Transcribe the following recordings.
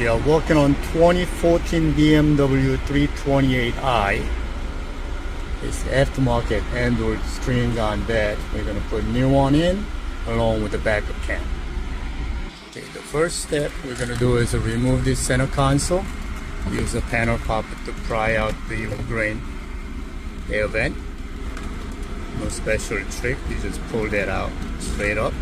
We are working on 2014 BMW 328i. It's aftermarket Android string on that. We're going to put a new one in along with the backup cam. Okay, the first step we're going to do is to remove this center console. Use a panel popper to pry out the grain air vent. No special trick, you just pull that out straight up.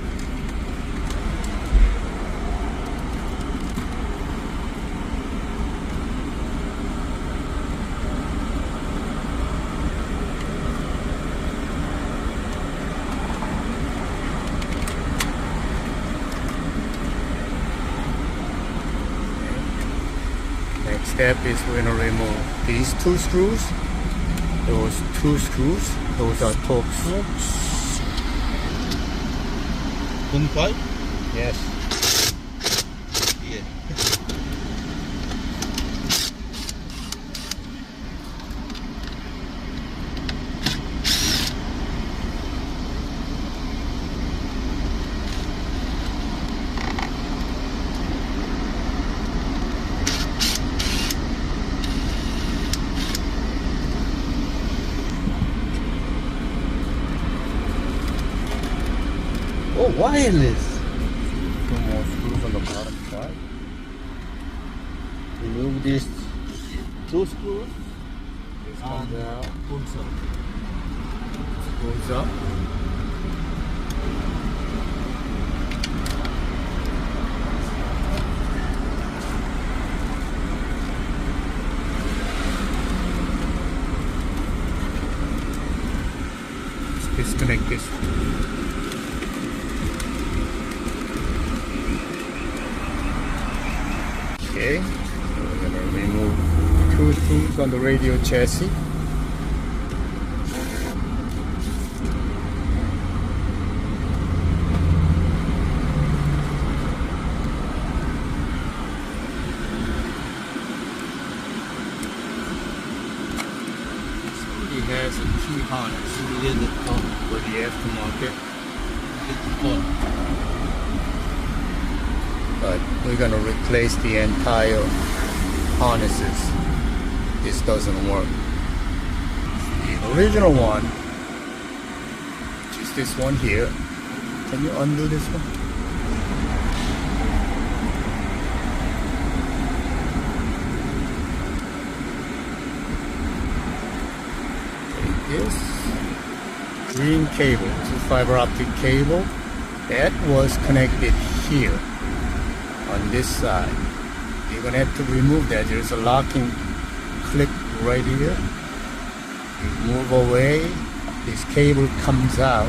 Next step is we're going to remove these two screws. Those two screws, those are torque screws. 25? Yes. Yeah. Oh, wireless. Two more screws on the bottom side. Remove these two screws. This comes out. Pulls up. Goes up. Let's disconnect this. Okay, so we're going to remove two screws on the radio chassis. It has a key harness for the aftermarket. But we're going to replace the entire harnesses. This doesn't work. The original one, which is this one here. Can you undo this one? Take this green cable, it's a fiber optic cable that was connected here. On this side, you're gonna have to remove that. There's a locking click right here. You move away, this cable comes out,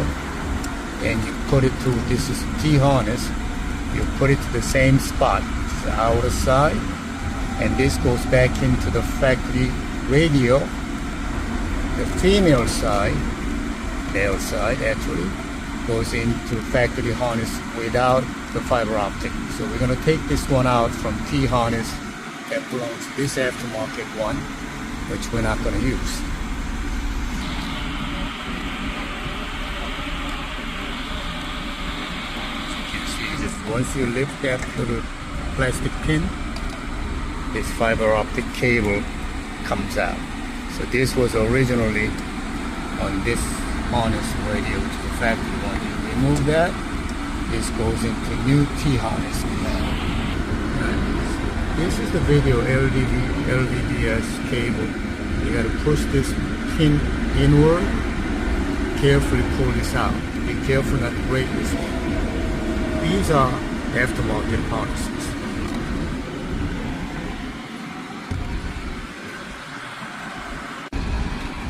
and you put it through. This is T harness. You put it to the same spot, the outer side, and this goes back into the factory radio. The female side, male side actually, goes into factory harness without the fiber optic. So we're going to take this one out from T harness that belongs to this aftermarket one, which we're not going to use. As you can see, just once you lift that little plastic pin, this fiber optic cable comes out. So this was originally on this harness radio to the factory one. You remove that, this goes into new T harness. This is the video LVDS cable. You got to push this pin inward, carefully pull this out. Be careful not to break this one. These are aftermarket harnesses.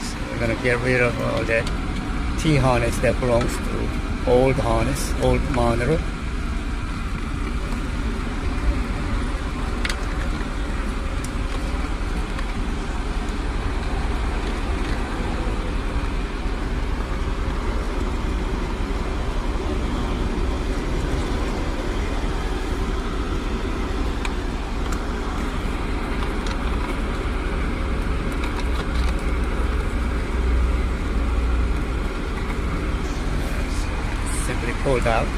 So we're gonna get rid of all that T harness that belongs to old harness, old monitor. Simply pulled out.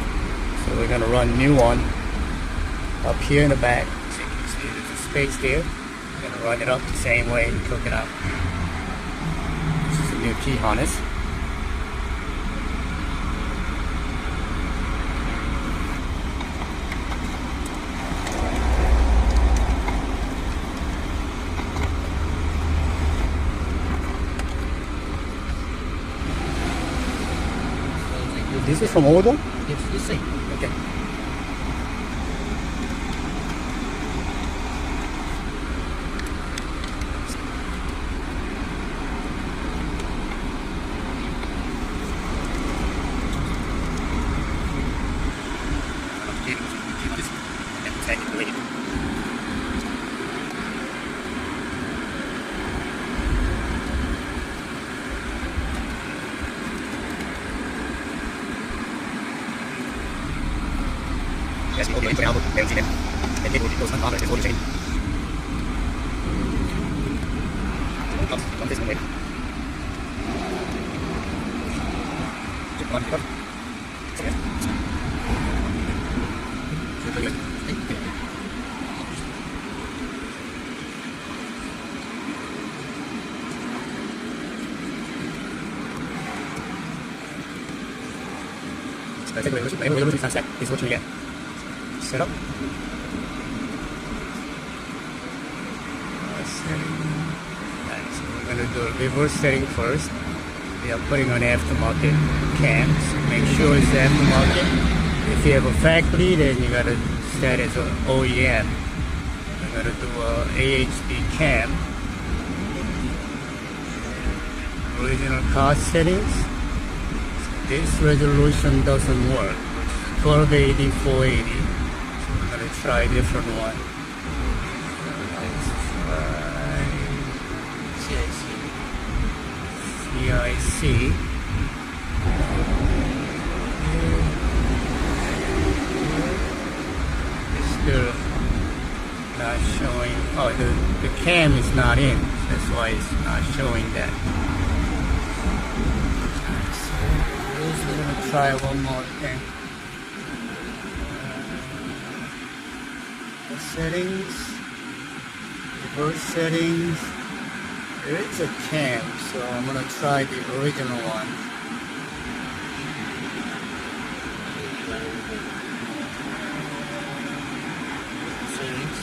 So we're going to run new one up here in the back. So you can see space there. I'm gonna run it up the same way and cook it out. This is a new key harness. This is from order? Yes, the same. Okay. Is what you get. Set up. So we're going to do a reverse setting first. We are putting on aftermarket cams. Make sure it's aftermarket. If you have a factory, then you got to set as an OEM. We're going to do a AHD cam. Original car settings. This resolution doesn't work. 1280, 480. So we're going to try a different one. Let's try CIC. It's still not showing. Oh, the cam is not in. That's why it's not showing that. So we're going to try one more thing. Settings, reverse settings. There is a cam, so I'm gonna try the original one. Settings.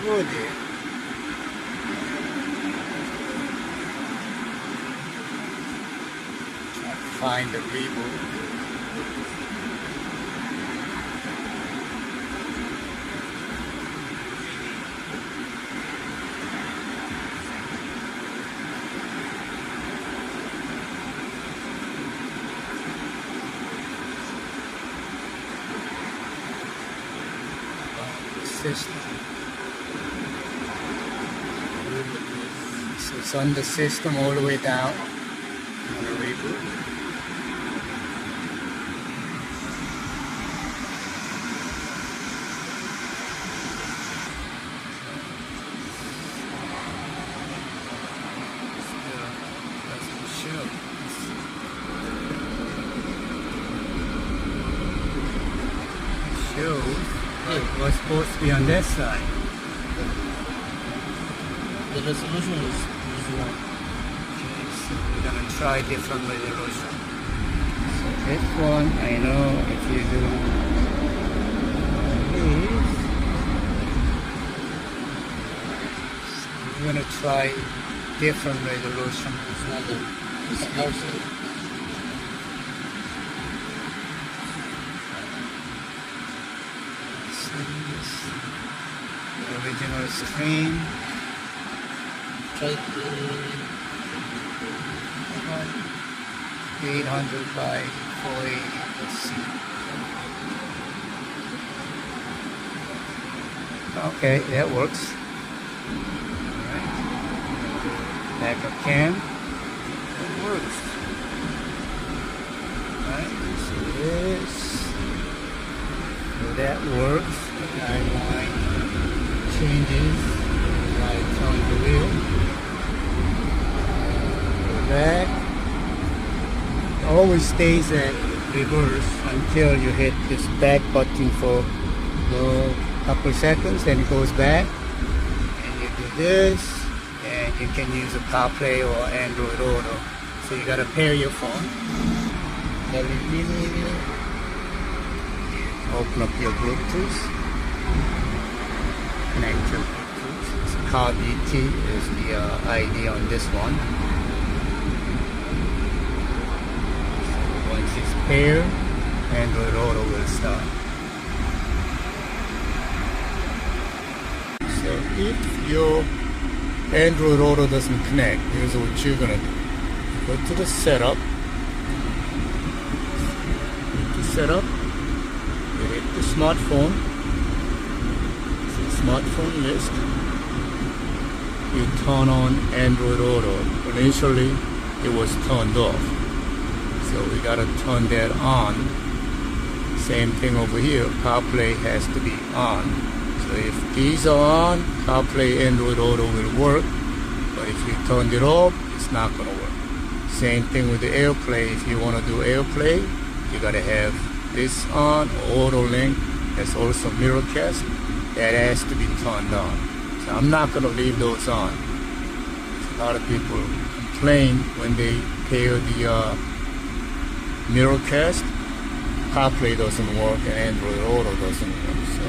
Good. Find the reboot. System. So it's on the system all the way down. I'm gonna reboot. Still doesn't show. It was supposed to be on that side. The resolution is one. Okay, so we're gonna try different resolution. So this one, I know if you do this, so we're gonna try different resolution. It's not the. It's also. The original screen. Try 800 by 480. Let's see. Okay, that works. Alright. Backup cam. That works. Alright, so this. So that works. The guideline changes as I turn the wheel. Go back. It always stays at reverse until you hit this back button for a couple seconds, then it goes back. And you do this, and you can use a CarPlay or Android Auto. So you gotta pair your phone. Open up your Bluetooth. Connect your Bluetooth. So car BT is the ID on this one. So once it's paired, Android Auto will start. So if your Android Auto doesn't connect, here's what you're gonna do. Go to the setup. Setup. You hit the smartphone. Smartphone list. You turn on Android Auto. Initially, it was turned off. So we gotta turn that on. Same thing over here. CarPlay has to be on. So if these are on, CarPlay Android Auto will work. But if you turned it off, it's not gonna work. Same thing with the AirPlay. If you want to do AirPlay, you gotta have this on, Auto Link. That's also Mirrorcast. That has to be turned on. So I'm not gonna leave those on. A lot of people complain when they pair the Mirrorcast, CarPlay doesn't work and Android Auto doesn't work. So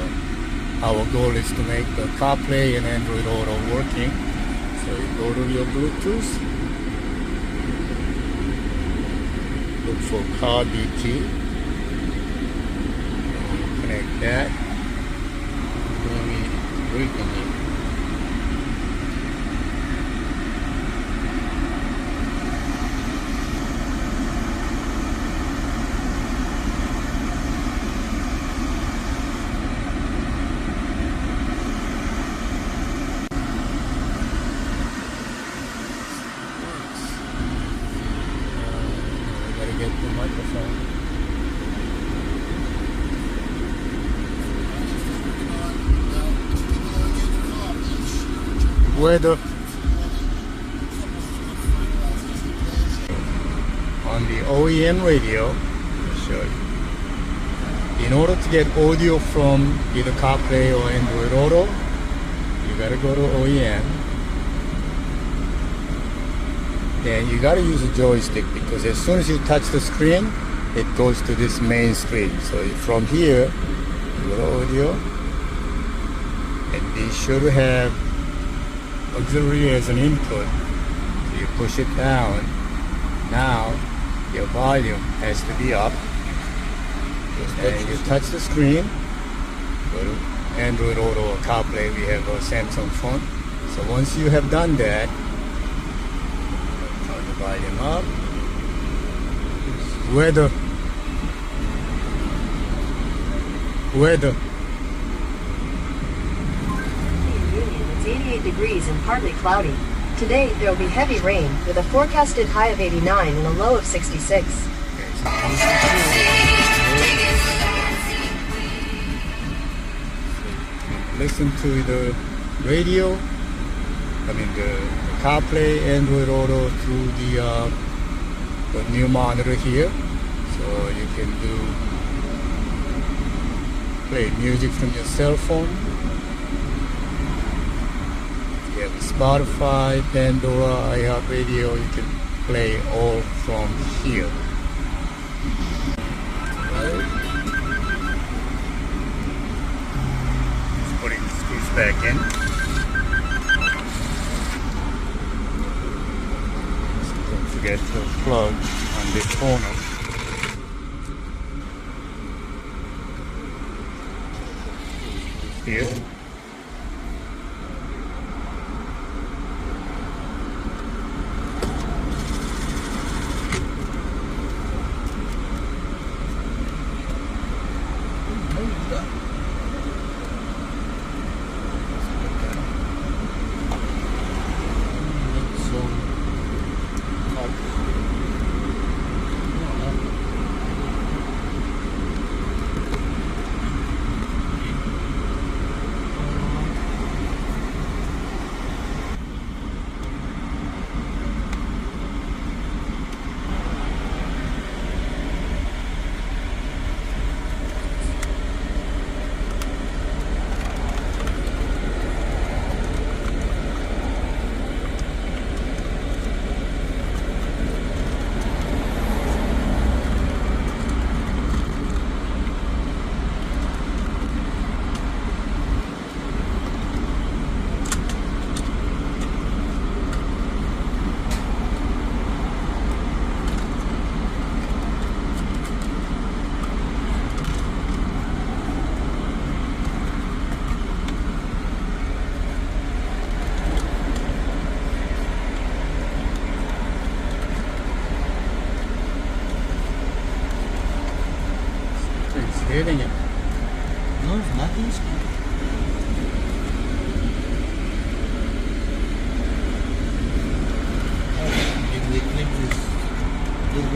our goal is to make the CarPlay and Android Auto working. So you go to your Bluetooth. Look for car BT. Connect that. Get the microphone. Weather on the OEM radio. I'll show you. In order to get audio from either CarPlay or Android Auto, you gotta go to OEM. Then you gotta use a joystick because as soon as you touch the screen, it goes to this main screen. So from here, you go to audio, and they should have auxiliary as an input. So you push it down. Now your volume has to be up. And you touch the screen, go to Android Auto or CarPlay. We have a Samsung phone. So once you have done that, turn the volume up. Weather. It's 88 degrees and partly cloudy. Today, there will be heavy rain with a forecasted high of 89 and a low of 66. Listen to the radio, the CarPlay, Android Auto through the new monitor here. So you can play music from your cell phone. You have Spotify, Pandora, iHeartRadio. You can play all from here. Right. Just putting the screws back in. So don't forget the plug on this corner. Here.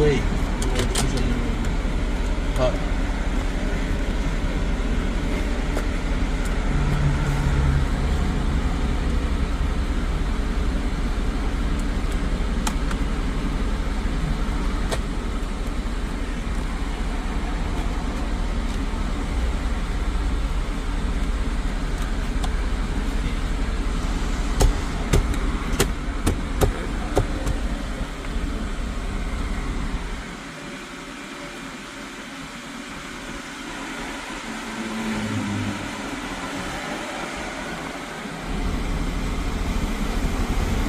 way.